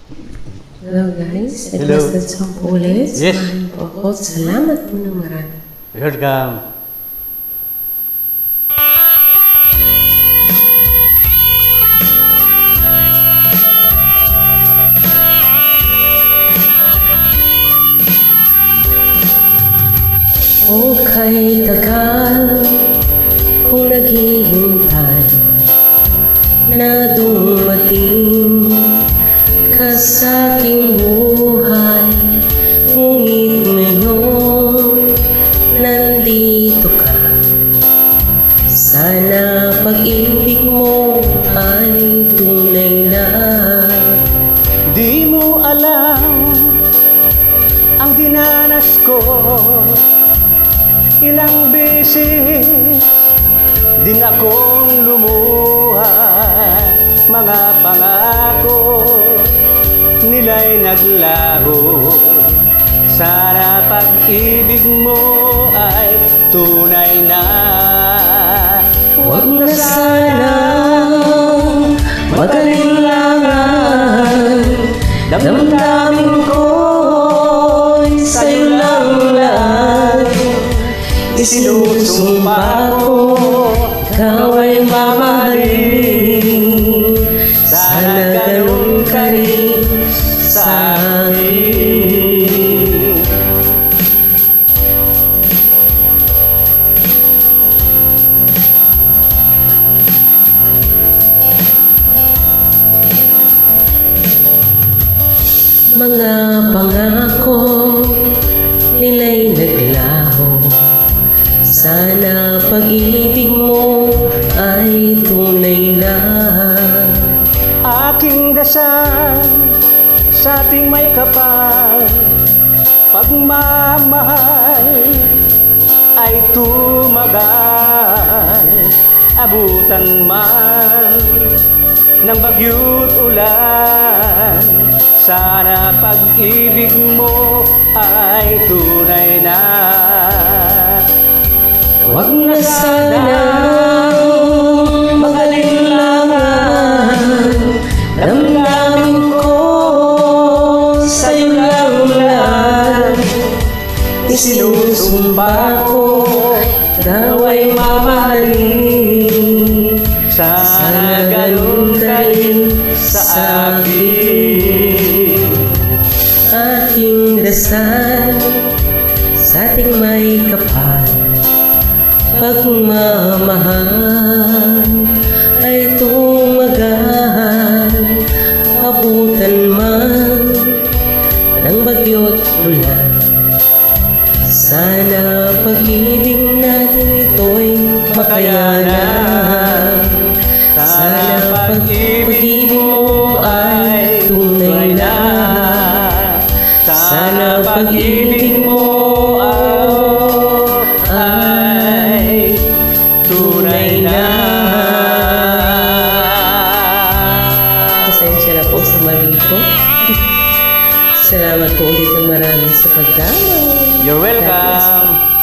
Hello guys, Hello. requested song po ulit. Yes. Samahan po ako. Salamat po ng marami. Welcome. O kay tagal kung naghihintay na dumating ka sa aking buhay, ngunit ngayon nandito ka. Sana pag-ibig mo ay tunay na. Di mo alam ang dinanas ko. Ilang beses din akong lumuha. Mga pangako nila'y naglaho. Sana pag-ibig mo ay tunay na. Huwag na sanang mag-alinlangan. Damdamin ko'y sa'yo lang lahat. Isinusumpa ko, ikaw ay mamahalin. Sana ganun ka rin sa akin. Mga pangako nila'y naglaho. Sana pag-ibig mo ay tunay na. Aking dasal sa ating may kapal, pagmamahal ay tumagal. Abutan man ng bagyo't ulan, sana pag-ibig mo ay tunay na. Huwag na sanang mag-alinlangan. Damdamin ko sa'yo lang lahat. Isinusumpa ko, ikaw ay mamahalin. Sana ganun ka rin sa akin. Aking dasal sa ating may kapal, pagmamahal ay tumagal. Abutan man ng bagyo't ulan, sana pag-ibig natin ito'y makayanan. Sana pag-ibig mo ay tunay na. Sana pag-ibig mo ay tunay na. Pasensya na po sa mali ko. Salamat po ulit ng marami sa pagdamay. You're welcome.